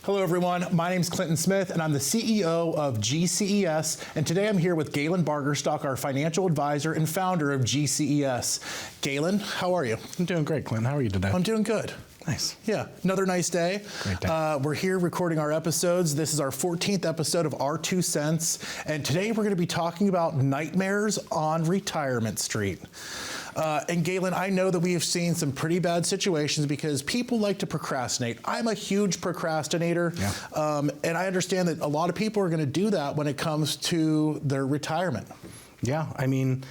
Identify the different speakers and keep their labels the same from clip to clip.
Speaker 1: Hello everyone, my name is Clinton Smith and I'm the CEO of GCES, and today I'm here with Galen Bargerstock, our financial advisor and founder of GCES. Galen, how are you?
Speaker 2: I'm doing great, Clinton. How are you today?
Speaker 1: I'm doing good.
Speaker 2: Nice.
Speaker 1: Yeah, another nice day.
Speaker 2: Great day.
Speaker 1: We're here recording our episodes. This is our 14th episode of our 2 cents, and today we're going to be talking about nightmares on Retirement Street. And Galen, I know that we have seen some pretty bad situations because people like to procrastinate. I'm a huge procrastinator, and I understand that a lot of people are going to do that when it comes to their retirement.
Speaker 2: Yeah, I mean,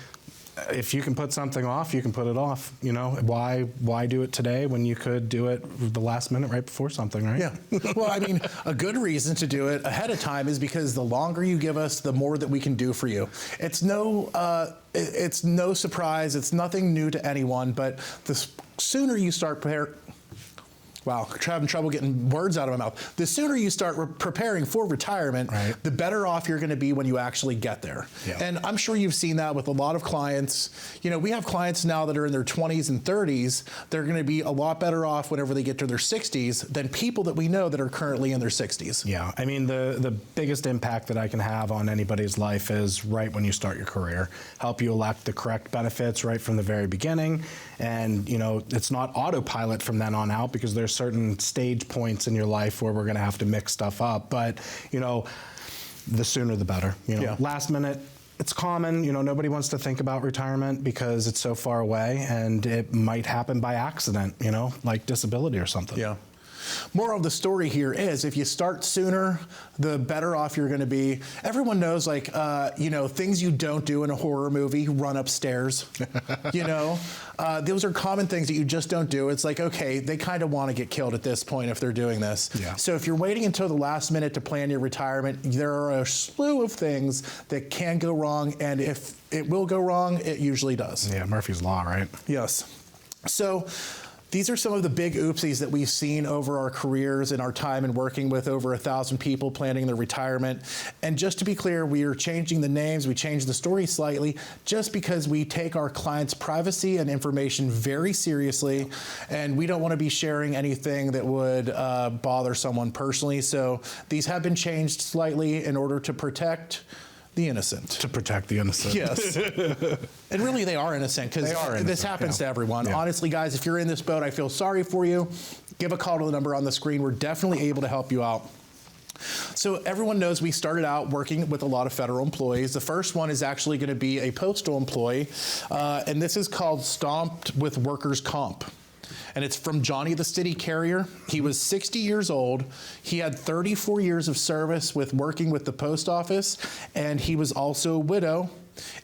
Speaker 2: if you can put something off, you can put it off. You know, why do it today when you could do it the last minute right before something, right?
Speaker 1: Yeah. Well, I mean, a good reason to do it ahead of time is because the longer you give us, the more that we can do for you. It's no surprise. It's nothing new to anyone, but the sooner you start Wow, having trouble getting words out of my mouth. The sooner you start preparing for retirement, the better off you're going to be when you actually get there. Yeah. And I'm sure you've seen that with a lot of clients. You know, we have clients now that are in their 20s and 30s. They're going to be a lot better off whenever they get to their 60s than people that we know that are currently in their 60s.
Speaker 2: Yeah, I mean, the biggest impact that I can have on anybody's life is right when you start your career. Help you elect the correct benefits right from the very beginning. And, you know, it's not autopilot from then on out because there's certain stage points in your life where we're going to have to mix stuff up. But, you know, the sooner the better. You know, last minute, it's common. You know, nobody wants to think about retirement because it's so far away, and it might happen by accident, you know, like disability or something.
Speaker 1: Yeah. Moral of the story here is if you start sooner, the better off you're going to be. Everyone knows, like, you know, things you don't do in a horror movie, run upstairs. You know, those are common things that you just don't do. It's like, okay, they kind of want to get killed at this point if they're doing this. Yeah. So if you're waiting until the last minute to plan your retirement, there are a slew of things that can go wrong. And if it will go wrong, it usually does.
Speaker 2: Yeah, Murphy's Law, right?
Speaker 1: Yes. So these are some of the big oopsies that we've seen over our careers and our time in working with over 1,000 people planning their retirement. And just to be clear, we are changing the names, we changed the story slightly, just because we take our clients' privacy and information very seriously, and we don't want to be sharing anything that would bother someone personally. So these have been changed slightly in order to protect the innocent.
Speaker 2: To protect the innocent.
Speaker 1: Yes. And really they are innocent because this happens to everyone. Yeah. Honestly, guys, if you're in this boat, I feel sorry for you. Give a call to the number on the screen. We're definitely able to help you out. So everyone knows we started out working with a lot of federal employees. The first one is actually going to be a postal employee, and this is called Stomped with Workers' Comp. And it's from Johnny the City Carrier. He was 60 years old. He had 34 years of service with working with the post office, and he was also a widow.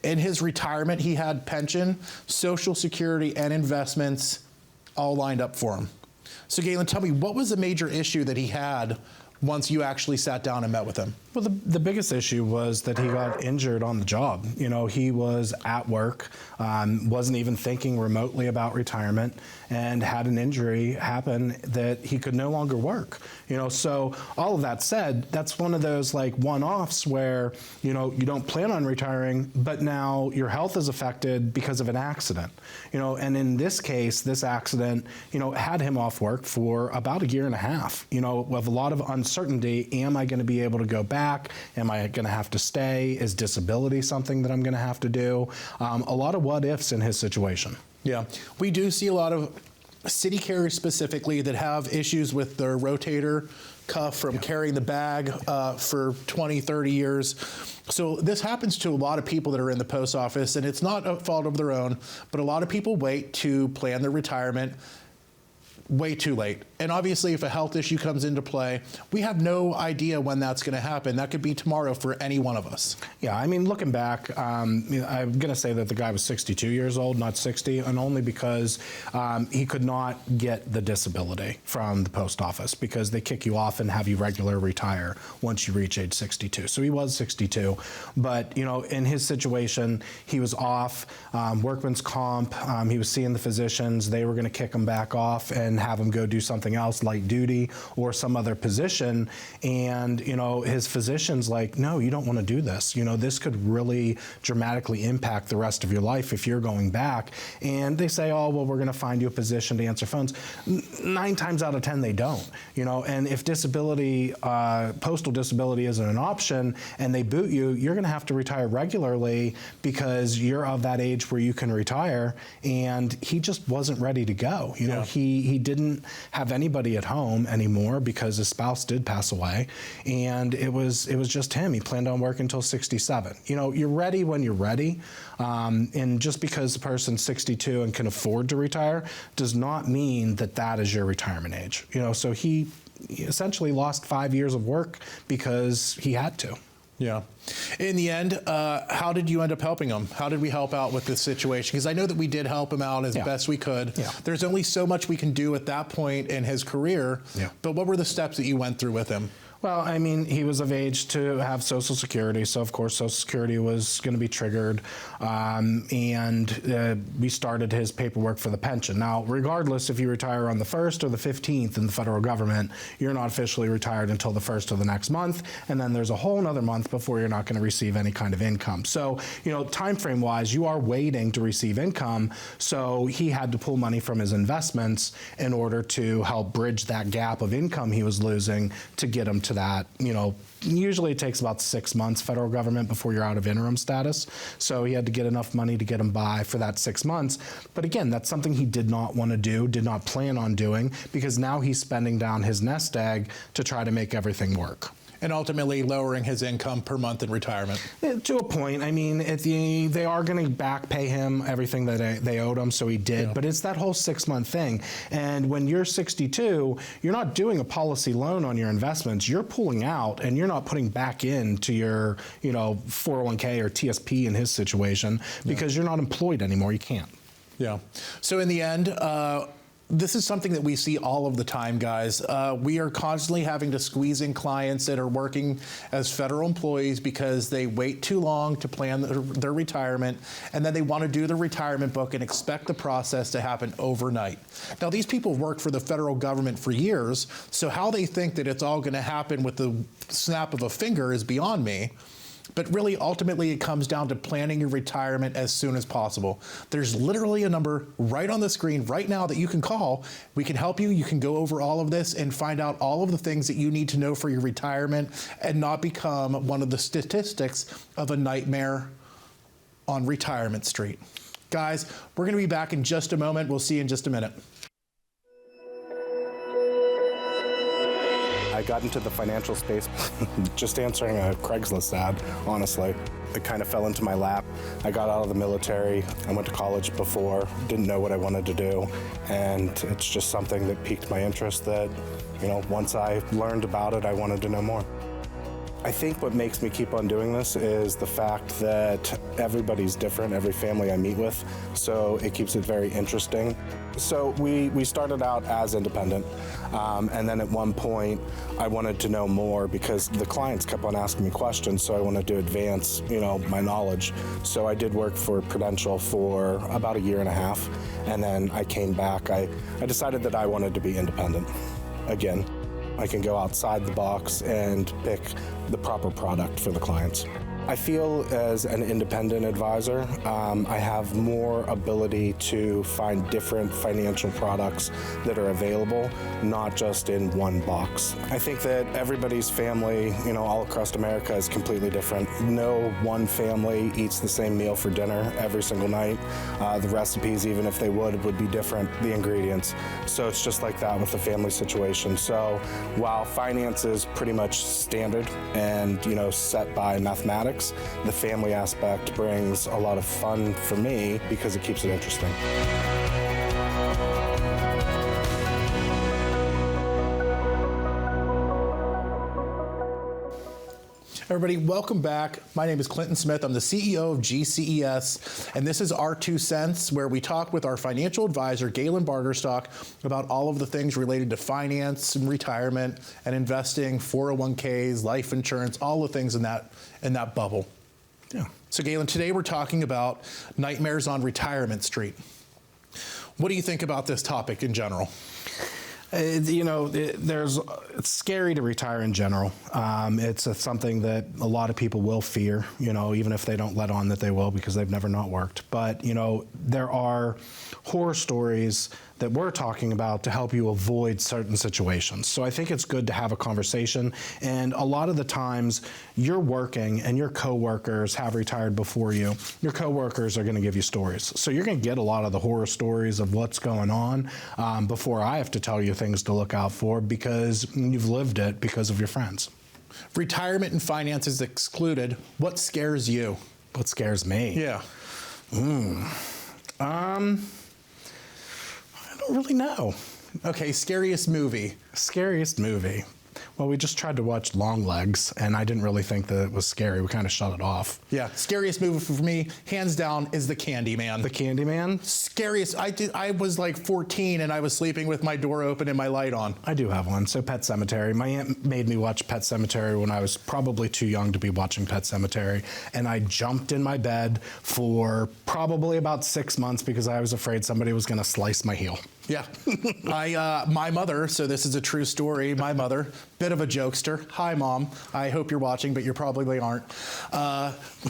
Speaker 1: In his retirement, he had pension, Social Security, and investments all lined up for him. So Galen, tell me, what was the major issue that he had once you actually sat down and met with him?
Speaker 2: Well, the biggest issue was that he got injured on the job. You know, he was at work, wasn't even thinking remotely about retirement, and had an injury happen that he could no longer work. You know, so all of that said, that's one of those like one-offs where, you know, you don't plan on retiring, but now your health is affected because of an accident. You know, and in this case, this accident, you know, had him off work for about a year and a half. You know, with a lot of uncertainty. Am I going to be able to go back? Am I going to have to stay? Is disability something that I'm going to have to do? A lot of what ifs in his situation. Yeah,
Speaker 1: we do see a lot of city carriers specifically that have issues with their rotator cuff from carrying the bag for 20, 30 years. So this happens to a lot of people that are in the post office, and it's not a fault of their own, but a lot of people wait to plan their retirement way too late. And obviously if a health issue comes into play, we have no idea when that's going to happen. That could be tomorrow for any one of us.
Speaker 2: Yeah, I mean, looking back, I'm going to say that the guy was 62 years old, not 60, and only because he could not get the disability from the post office because they kick you off and have you regular retire once you reach age 62. So he was 62, but you know, in his situation, he was off, workman's comp, he was seeing the physicians, they were going to kick him back off, and and have him go do something else, light duty or some other position. And, his physician's like, no, you don't want to do this. This could really dramatically impact the rest of your life if you're going back. And they say, oh, well, we're going to find you a position to answer phones. 9 times out of 10, they don't. And if disability, postal disability isn't an option and they boot you, you're going to have to retire regularly because you're of that age where you can retire. And he just wasn't ready to go. He didn't have anybody at home anymore because his spouse did pass away. And it was just him. He planned on working until 67. You're ready when you're ready. And just because the person's 62 and can afford to retire does not mean that is your retirement age. So he essentially lost 5 years of work because he had to.
Speaker 1: Yeah. In the end, how did you end up helping him? How did we help out with this situation? Because I know that we did help him out as best we could. Yeah. There's only so much we can do at that point in his career. Yeah. But what were the steps that you went through with him?
Speaker 2: Well, he was of age to have Social Security, so of course Social Security was going to be triggered, and we started his paperwork for the pension. Now, regardless if you retire on the 1st or the 15th in the federal government, you're not officially retired until the 1st of the next month, and then there's a whole another month before you're not going to receive any kind of income. So, time frame wise, you are waiting to receive income, so he had to pull money from his investments in order to help bridge that gap of income he was losing to get him to that. Usually it takes about 6 months, federal government, before you're out of interim status. So he had to get enough money to get him by for that 6 months. But again, that's something he did not want to do, did not plan on doing, because now he's spending down his nest egg to try to make everything work.
Speaker 1: And ultimately lowering his income per month in retirement.
Speaker 2: To a point. They are going to back pay him everything that they owed him, so he did. Yeah. But it's that whole 6-month thing. And when you're 62, you're not doing a policy loan on your investments. You're pulling out, and you're not putting back into your 401k or TSP in his situation because you're not employed anymore. You can't.
Speaker 1: Yeah. So in the end, this is something that we see all of the time, guys. We are constantly having to squeeze in clients that are working as federal employees because they wait too long to plan their retirement, and then they want to do the retirement book and expect the process to happen overnight. Now, these people work for the federal government for years, so how they think that it's all going to happen with the snap of a finger is beyond me. But really, ultimately, it comes down to planning your retirement as soon as possible. There's literally a number right on the screen right now that you can call. We can help you. You can go over all of this and find out all of the things that you need to know for your retirement and not become one of the statistics of a nightmare on Retirement Street. Guys, we're going to be back in just a moment. We'll see you in just a minute.
Speaker 2: I got into the financial space just answering a Craigslist ad, honestly. It kind of fell into my lap. I got out of the military. I went to college before, didn't know what I wanted to do. And it's just something that piqued my interest that, once I learned about it, I wanted to know more. I think what makes me keep on doing this is the fact that everybody's different, every family I meet with, so it keeps it very interesting. So we started out as independent, and then at one point I wanted to know more because the clients kept on asking me questions, so I wanted to advance, my knowledge. So I did work for Prudential for about 1.5 years, and then I came back. I decided that I wanted to be independent again. I can go outside the box and pick the proper product for the clients. I feel as an independent advisor, I have more ability to find different financial products that are available, not just in one box. I think that everybody's family, all across America is completely different. No one family eats the same meal for dinner every single night. The recipes, even if they would be different, the ingredients. So it's just like that with the family situation. So while finance is pretty much standard and, set by mathematics, the family aspect brings a lot of fun for me because it keeps it interesting.
Speaker 1: Everybody, welcome back. My name is Clinton Smith. I'm the CEO of GCES, and this is our 2 cents, where we talk with our financial advisor, Galen Barterstock, about all of the things related to finance and retirement and investing, 401ks, life insurance, all the things in that bubble. Yeah. So Galen, today we're talking about nightmares on Retirement Street. What do you think about this topic in general?
Speaker 2: It's scary to retire in general. It's something that a lot of people will fear, even if they don't let on that they will because they've never not worked. But, there are horror stories that we're talking about to help you avoid certain situations. So I think it's good to have a conversation. And a lot of the times you're working and your coworkers have retired before you. Your coworkers are going to give you stories. So you're going to get a lot of the horror stories of what's going on before I have to tell you things to look out for because you've lived it because of your friends.
Speaker 1: Retirement and finances excluded. What scares you?
Speaker 2: What scares me?
Speaker 1: Yeah.
Speaker 2: I don't really know.
Speaker 1: Okay, scariest movie.
Speaker 2: Scariest movie. Well, we just tried to watch Long Legs, and I didn't really think that it was scary. We kind of shut it off.
Speaker 1: Yeah, scariest movie for me, hands down, is The Candyman.
Speaker 2: The Candyman?
Speaker 1: Scariest. I was like 14, and I was sleeping with my door open and my light on.
Speaker 2: I do have one. So Pet Sematary. My aunt made me watch Pet Sematary when I was probably too young to be watching Pet Sematary, and I jumped in my bed for probably about 6 months because I was afraid somebody was going to slice my heel.
Speaker 1: Yeah. My mother, so this is a true story, my mother, bit of a jokester. Hi, Mom. I hope you're watching, but you probably aren't.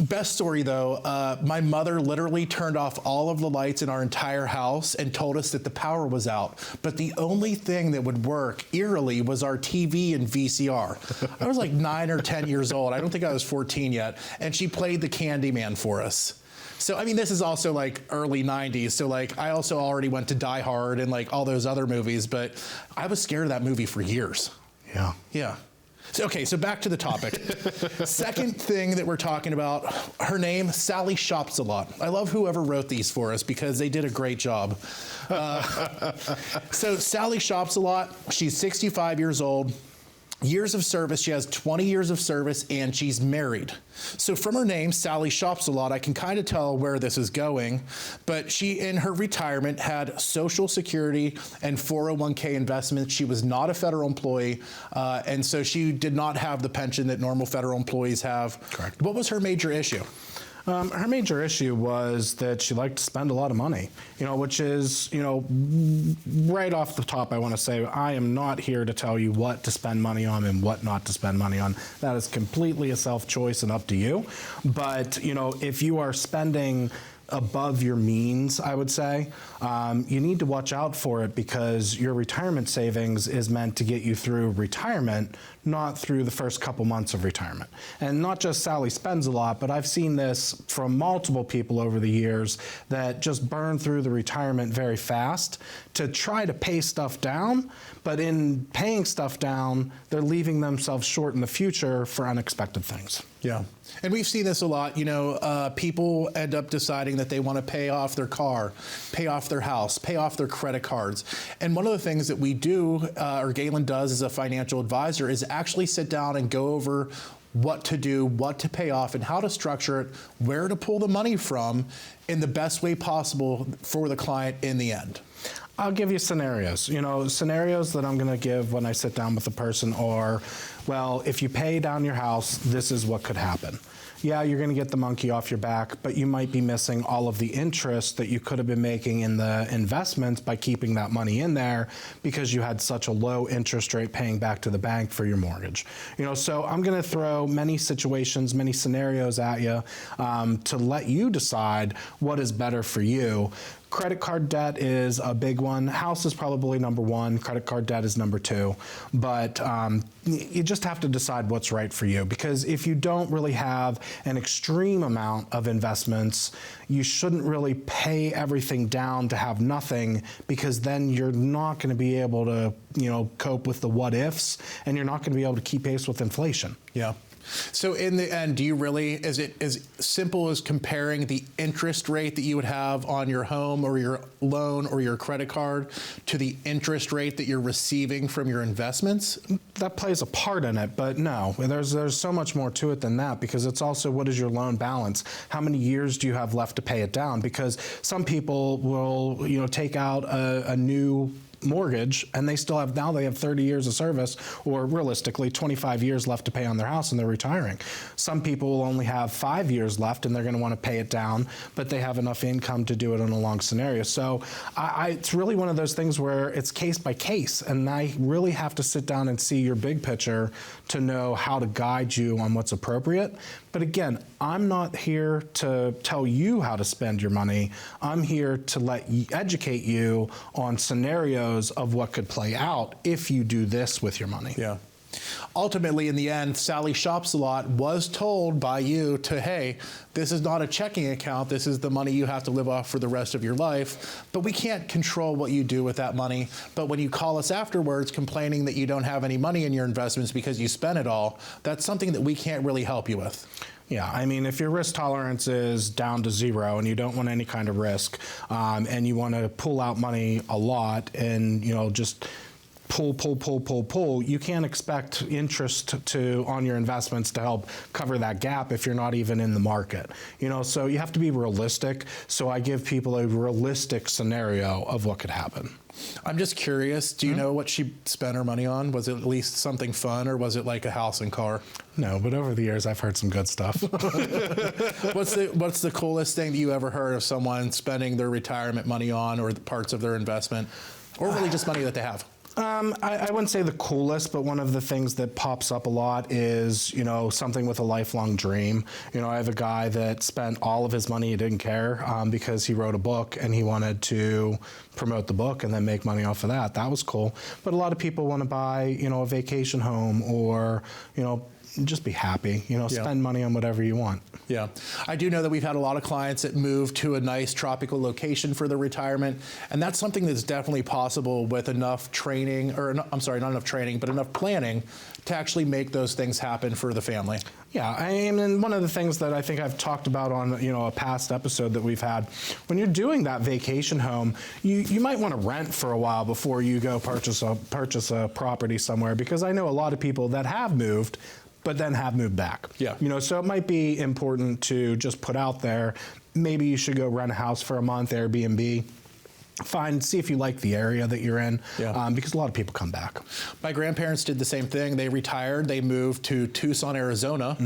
Speaker 1: Best story, though, my mother literally turned off all of the lights in our entire house and told us that the power was out. But the only thing that would work, eerily, was our TV and VCR. I was like 9 or 10 years old. I don't think I was 14 yet. And she played The Candyman for us. So, I mean, this is also like early 90s. So, like, I also already went to Die Hard and like all those other movies, but I was scared of that movie for years.
Speaker 2: Yeah.
Speaker 1: Yeah. So, okay, so back to the topic. Second thing that we're talking about, her name, Sally Shops a Lot. I love whoever wrote these for us because they did a great job. So, Sally Shops a Lot. She's 65 years old. Years of service, she has 20 years of service, and she's married. So from her name, Sally Shops a Lot, I can kind of tell where this is going, but she, in her retirement, had Social Security and 401k investments. She was not a federal employee, and so she did not have the pension that normal federal employees have.
Speaker 2: Correct.
Speaker 1: What was her major issue?
Speaker 2: Her major issue was that she liked to spend a lot of money, which is, right off the top, I want to say, I am not here to tell you what to spend money on and what not to spend money on. That is completely a self-choice and up to you. But, if you are spending above your means, I would say, you need to watch out for it because your retirement savings is meant to get you through retirement, not through the first couple months of retirement. And not just Sally spends a lot, but I've seen this from multiple people over the years that just burn through the retirement very fast to try to pay stuff down, but in paying stuff down, they're leaving themselves short in the future for unexpected things.
Speaker 1: Yeah. And we've seen this a lot. People end up deciding that they want to pay off their car, pay off their house, pay off their credit cards. And one of the things that we do, or Galen does as a financial advisor, is actually sit down and go over what to do, what to pay off, and how to structure it, where to pull the money from in the best way possible for the client in the end.
Speaker 2: I'll give you scenarios. Scenarios that I'm going to give when I sit down with a person are, well, if you pay down your house, this is what could happen. Yeah, you're going to get the monkey off your back, but you might be missing all of the interest that you could have been making in the investments by keeping that money in there because you had such a low interest rate paying back to the bank for your mortgage. So I'm going to throw many situations, many scenarios at you to let you decide what is better for you. Credit card debt is a big one. House is probably number one. Credit card debt is number two. But you just have to decide what's right for you because if you don't really have an extreme amount of investments, you shouldn't really pay everything down to have nothing because then you're not going to be able to, cope with the what ifs and you're not going to be able to keep pace with inflation.
Speaker 1: Yeah. So in the end, is it as simple as comparing the interest rate that you would have on your home or your loan or your credit card to the interest rate that you're receiving from your investments?
Speaker 2: That plays a part in it, but no, there's so much more to it than that because it's also what is your loan balance? How many years do you have left to pay it down? Because some people will, take out a new mortgage, and they have 30 years of service, or realistically 25 years left to pay on their house, and they're retiring. Some people will only have 5 years left, and they're going to want to pay it down, but they have enough income to do it in a long scenario. So it's really one of those things where it's case by case, and I really have to sit down and see your big picture to know how to guide you on what's appropriate. But again, I'm not here to tell you how to spend your money. I'm here to educate you on scenarios of what could play out if you do this with your money.
Speaker 1: Yeah. Ultimately, in the end, Sally Shops a Lot was told by you to, hey, this is not a checking account. This is the money you have to live off for the rest of your life. But we can't control what you do with that money. But when you call us afterwards complaining that you don't have any money in your investments because you spent it all, that's something that we can't really help you with.
Speaker 2: Yeah, I mean, if your risk tolerance is down to 0 and you don't want any kind of risk, and you want to pull out money a lot and, just pull, you can't expect interest on your investments to help cover that gap if you're not even in the market. So you have to be realistic. So I give people a realistic scenario of what could happen.
Speaker 1: I'm just curious, do you know what she spent her money on? Was it at least something fun, or was it like a house and car?
Speaker 2: No, but over the years I've heard some good stuff.
Speaker 1: What's the coolest thing that you ever heard of someone spending their retirement money on, or the parts of their investment, or really just money that they have?
Speaker 2: I wouldn't say the coolest, but one of the things that pops up a lot is, something with a lifelong dream. I have a guy that spent all of his money, he didn't care, because he wrote a book and he wanted to promote the book and then make money off of that. That was cool. But a lot of people want to buy, a vacation home, or, just be happy, spend money on whatever you want.
Speaker 1: Yeah. I do know that we've had a lot of clients that move to a nice tropical location for their retirement, and that's something that's definitely possible with enough training, or I'm sorry, not enough training, but enough planning to actually make those things happen for the family.
Speaker 2: Yeah, and one of the things that I think I've talked about on a past episode that we've had, when you're doing that vacation home, you might want to rent for a while before you go purchase a property somewhere, because I know a lot of people that have moved but then have moved back.
Speaker 1: Yeah.
Speaker 2: So it might be important to just put out there, maybe you should go rent a house for a month, Airbnb. See if you like the area that you're in, because a lot of people come back.
Speaker 1: My grandparents did the same thing. They retired, they moved to Tucson, Arizona,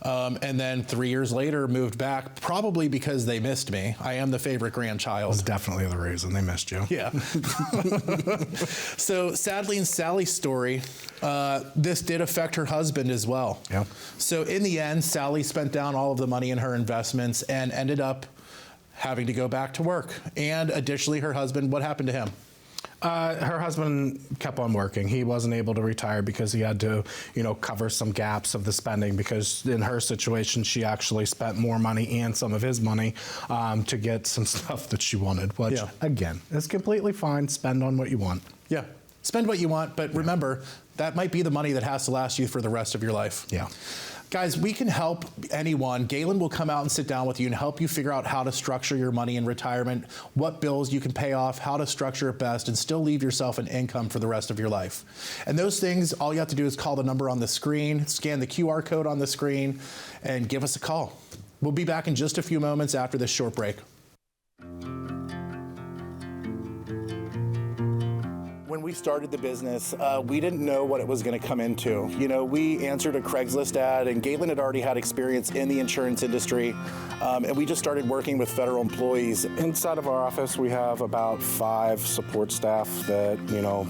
Speaker 1: and then 3 years later moved back, probably because they missed me. I am the favorite grandchild.
Speaker 2: That's definitely the reason they missed you.
Speaker 1: Yeah. So sadly, in Sally's story, this did affect her husband as well.
Speaker 2: Yeah.
Speaker 1: So in the end, Sally spent down all of the money in her investments and ended up having to go back to work. And additionally, her husband, what happened to him?
Speaker 2: Her husband kept on working. He wasn't able to retire because he had to, cover some gaps of the spending, because in her situation, she actually spent more money and some of his money to get some stuff that she wanted, which, again, is completely fine. Spend on what you want.
Speaker 1: Yeah. Spend what you want, but remember, that might be the money that has to last you for the rest of your life.
Speaker 2: Yeah.
Speaker 1: Guys, we can help anyone. Galen will come out and sit down with you and help you figure out how to structure your money in retirement, what bills you can pay off, how to structure it best, and still leave yourself an income for the rest of your life. And those things, all you have to do is call the number on the screen, scan the QR code on the screen, and give us a call. We'll be back in just a few moments after this short break. When we started the business, we didn't know what it was going to come into. We answered a Craigslist ad, and Galen had already had experience in the insurance industry, and we just started working with federal employees.
Speaker 2: Inside of our office, we have about 5 support staff that,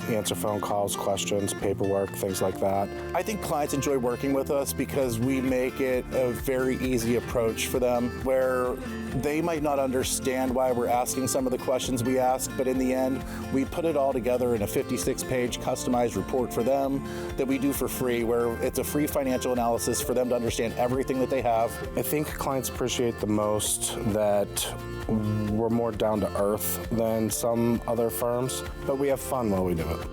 Speaker 2: answer phone calls, questions, paperwork, things like that.
Speaker 1: I think clients enjoy working with us because we make it a very easy approach for them, where they might not understand why we're asking some of the questions we ask, but in the end, we put it all together in a 56-page customized report for them that we do for free, where it's a free financial analysis for them to understand everything that they have.
Speaker 2: I think clients appreciate the most that we're more down to earth than some other firms, but we have fun while we do it.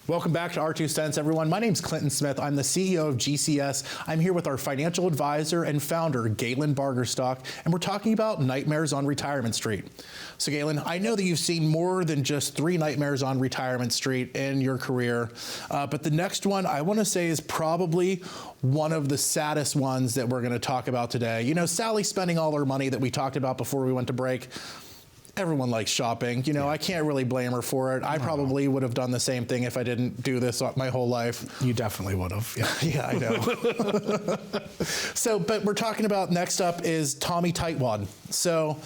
Speaker 1: Welcome back to our 2 Cents, everyone. My name's Clinton Smith. I'm the CEO of GCS. I'm here with our financial advisor and founder, Galen Bargerstock, and we're talking about nightmares on Retirement Street. So, Galen, I know that you've seen more than just 3 nightmares on Retirement Street in your career, but the next one I want to say is probably one of the saddest ones that we're going to talk about today. You know, Sally spending all her money that we talked about before we went to break. Everyone likes shopping. You know, I can't really blame her for it. I probably would have done the same thing if I didn't do this my whole life.
Speaker 2: You definitely would have. Yeah,
Speaker 1: yeah, I know. So, but we're talking about next up is Tommy Tightwad. So,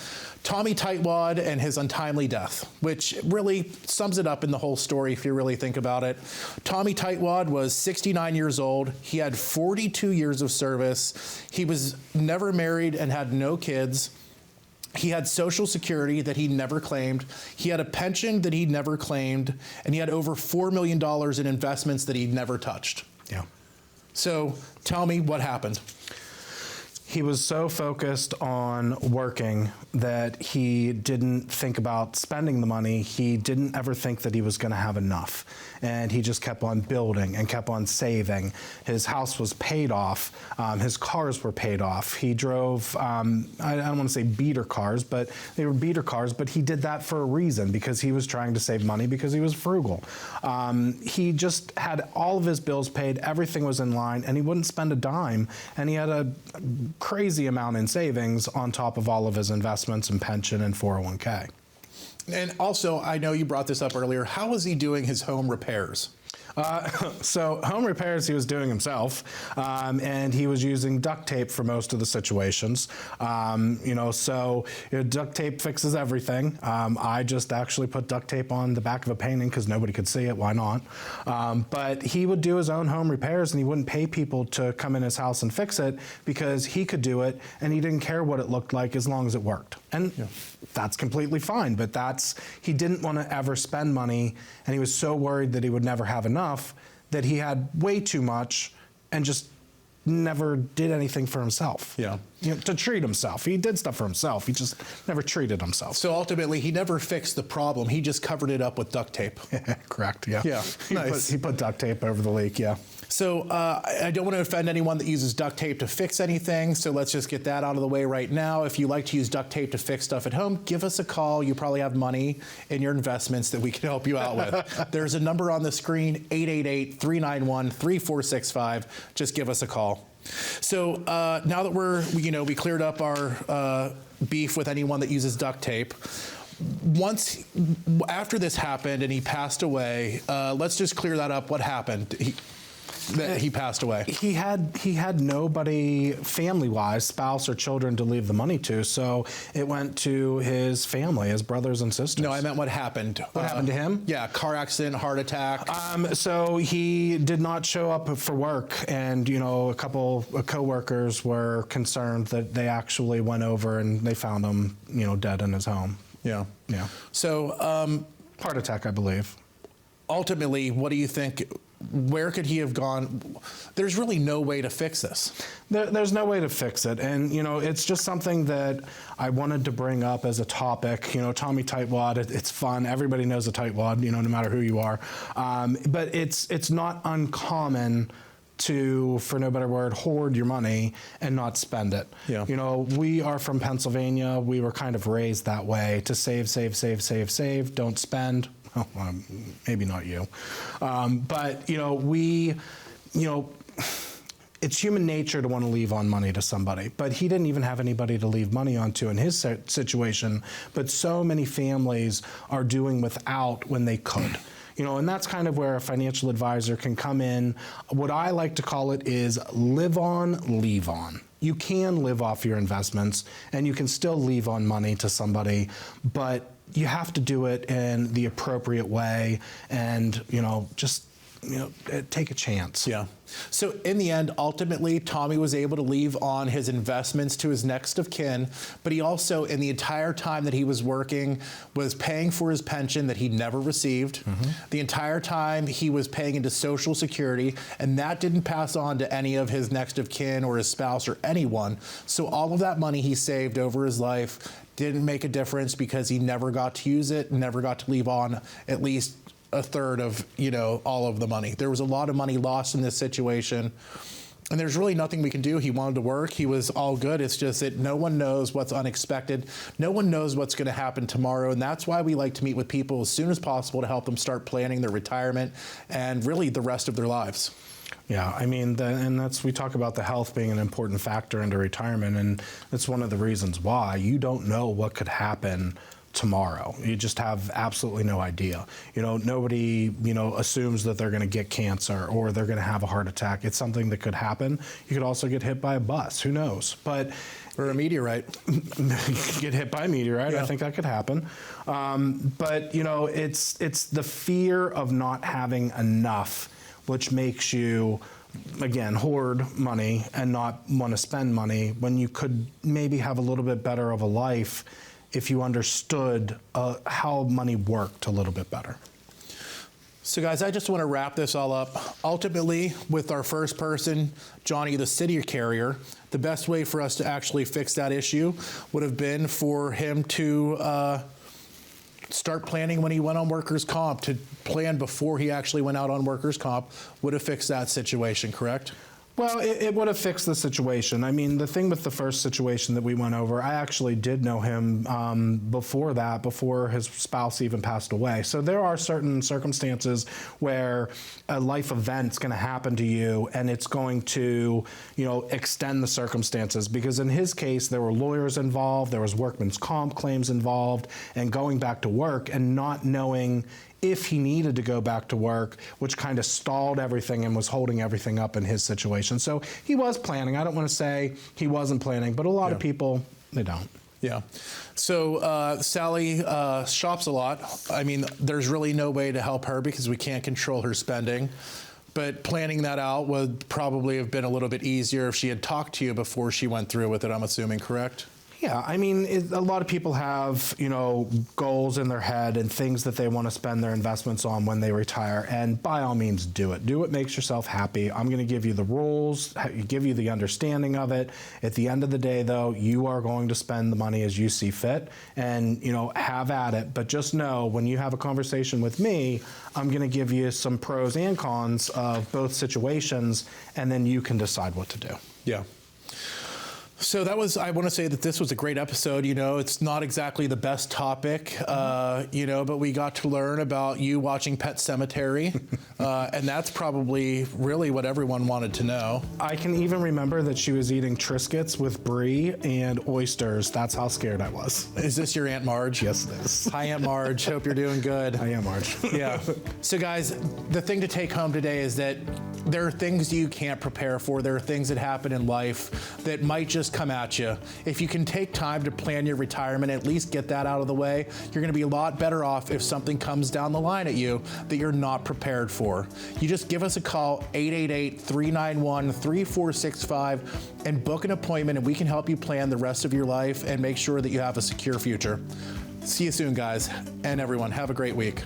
Speaker 1: Tommy Tightwad and his untimely death, which really sums it up in the whole story if you really think about it. Tommy Tightwad was 69 years old. He had 42 years of service. He was never married and had no kids. He had Social Security that he never claimed. He had a pension that he never claimed. And he had over $4 million in investments that he never touched.
Speaker 2: Yeah.
Speaker 1: So tell me what happened.
Speaker 2: He was so focused on working that he didn't think about spending the money. He didn't ever think that he was going to have enough. And he just kept on building and kept on saving. His house was paid off. His cars were paid off. He drove, I don't want to say beater cars, but they were beater cars, but he did that for a reason, because he was trying to save money, because he was frugal. He just had all of his bills paid. Everything was in line, and he wouldn't spend a dime. And he had a crazy amount in savings on top of all of his investments and pension and 401k.
Speaker 1: And also, I know you brought this up earlier. How was he doing his home repairs?
Speaker 2: So home repairs he was doing himself, and he was using duct tape for most of the situations. Duct tape fixes everything. I just actually put duct tape on the back of a painting because nobody could see it. Why not? But he would do his own home repairs, and he wouldn't pay people to come in his house and fix it because he could do it, and he didn't care what it looked like as long as it worked. And that's completely fine, but he didn't want to ever spend money, and he was so worried that he would never have enough that he had way too much and just never did anything for himself.
Speaker 1: Yeah.
Speaker 2: To treat himself. He did stuff for himself. He just never treated himself.
Speaker 1: So ultimately, he never fixed the problem. He just covered it up with duct tape.
Speaker 2: Correct, yeah.
Speaker 1: Yeah, nice.
Speaker 2: He put duct tape over the leak, yeah.
Speaker 1: So I don't want to offend anyone that uses duct tape to fix anything, so let's just get that out of the way right now. If you like to use duct tape to fix stuff at home, give us a call. You probably have money in your investments that we can help you out with. There's a number on the screen, 888-391-3465. Just give us a call. So now that we cleared up our beef with anyone that uses duct tape, after this happened and he passed away, let's just clear that up. What happened? He passed away.
Speaker 2: He had nobody family-wise, spouse or children, to leave the money to, so it went to his family, his brothers and sisters.
Speaker 1: No, I meant what happened.
Speaker 2: What happened to him?
Speaker 1: Yeah, car accident, heart attack.
Speaker 2: So he did not show up for work, and a couple of coworkers were concerned that they actually went over and they found him, dead in his home.
Speaker 1: Yeah.
Speaker 2: Yeah.
Speaker 1: So
Speaker 2: heart attack, I believe.
Speaker 1: Ultimately, what do you think? Where could he have gone? There's really no way to fix this.
Speaker 2: There's no way to fix it. And, it's just something that I wanted to bring up as a topic. Tommy Tightwad, it's fun. Everybody knows a tightwad, no matter who you are. But it's not uncommon to, for no better word, hoard your money and not spend it.
Speaker 1: Yeah.
Speaker 2: We are from Pennsylvania. We were kind of raised that way, to save, don't spend. Oh, maybe not you. But, it's human nature to want to leave on money to somebody. But he didn't even have anybody to leave money onto in his situation. But so many families are doing without when they could. And that's kind of where a financial advisor can come in. What I like to call it is live on, leave on. You can live off your investments, and you can still leave on money to somebody, but you have to do it in the appropriate way, and just take a chance.
Speaker 1: Yeah. So in the end, ultimately, Tommy was able to leave on his investments to his next of kin, but he also, in the entire time that he was working, was paying for his pension that he never received. Mm-hmm. The entire time he was paying into Social Security, and that didn't pass on to any of his next of kin or his spouse or anyone. So all of that money he saved over his life didn't make a difference because he never got to use it, never got to leave on at least a third of, all of the money. There was a lot of money lost in this situation. And there's really nothing we can do. He wanted to work. He was all good. It's just that no one knows what's unexpected. No one knows what's going to happen tomorrow. And that's why we like to meet with people as soon as possible to help them start planning their retirement and really the rest of their lives.
Speaker 2: Yeah, I mean, we talk about the health being an important factor into retirement, and it's one of the reasons why you don't know what could happen tomorrow. You just have absolutely no idea. Nobody, assumes that they're going to get cancer or they're going to have a heart attack. It's something that could happen. You could also get hit by a bus. Who knows?
Speaker 1: Or a meteorite.
Speaker 2: Get hit by a meteorite. Yeah. I think that could happen. But it's the fear of not having enough which makes you, again, hoard money and not want to spend money when you could maybe have a little bit better of a life if you understood how money worked a little bit better.
Speaker 1: So guys, I just want to wrap this all up. Ultimately, with our first person, Johnny, the city carrier, the best way for us to actually fix that issue would have been for him to start planning when he went on workers' comp, to plan before he actually went out on workers' comp, would have fixed that situation, correct?
Speaker 2: Well, it would have fixed the situation. I mean, the thing with the first situation that we went over, I actually did know him before his spouse even passed away. So there are certain circumstances where a life event's going to happen to you, and it's going to, extend the circumstances. Because in his case, there were lawyers involved, there was workman's comp claims involved, and going back to work and not knowing if he needed to go back to work, which kind of stalled everything and was holding everything up in his situation. So he was planning. I don't want to say he wasn't planning, but a lot of people, they don't.
Speaker 1: Yeah. So Sally shops a lot. I mean, there's really no way to help her because we can't control her spending. But planning that out would probably have been a little bit easier if she had talked to you before she went through with it, I'm assuming, correct?
Speaker 2: Yeah, I mean, a lot of people have, goals in their head and things that they want to spend their investments on when they retire. And by all means, do it. Do what makes yourself happy. I'm going to give you the rules, give you the understanding of it. At the end of the day, though, you are going to spend the money as you see fit and, have at it. But just know when you have a conversation with me, I'm going to give you some pros and cons of both situations, and then you can decide what to do.
Speaker 1: Yeah. So I want to say that this was a great episode. It's not exactly the best topic, but we got to learn about you watching Pet Sematary, and that's probably really what everyone wanted to know.
Speaker 2: I can even remember that she was eating Triscuits with brie and oysters. That's how scared I was.
Speaker 1: Is this your Aunt Marge?
Speaker 2: Yes, it is.
Speaker 1: Hi, Aunt Marge. Hope you're doing good.
Speaker 2: Hi, Aunt Marge.
Speaker 1: Yeah. So guys, the thing to take home today is that there are things you can't prepare for. There are things that happen in life that might just come at you. If you can take time to plan your retirement, at least get that out of the way, you're going to be a lot better off if something comes down the line at you that you're not prepared for. You just give us a call, 888-391-3465, and book an appointment, and we can help you plan the rest of your life and make sure that you have a secure future. See you soon, guys, and everyone. Have a great week.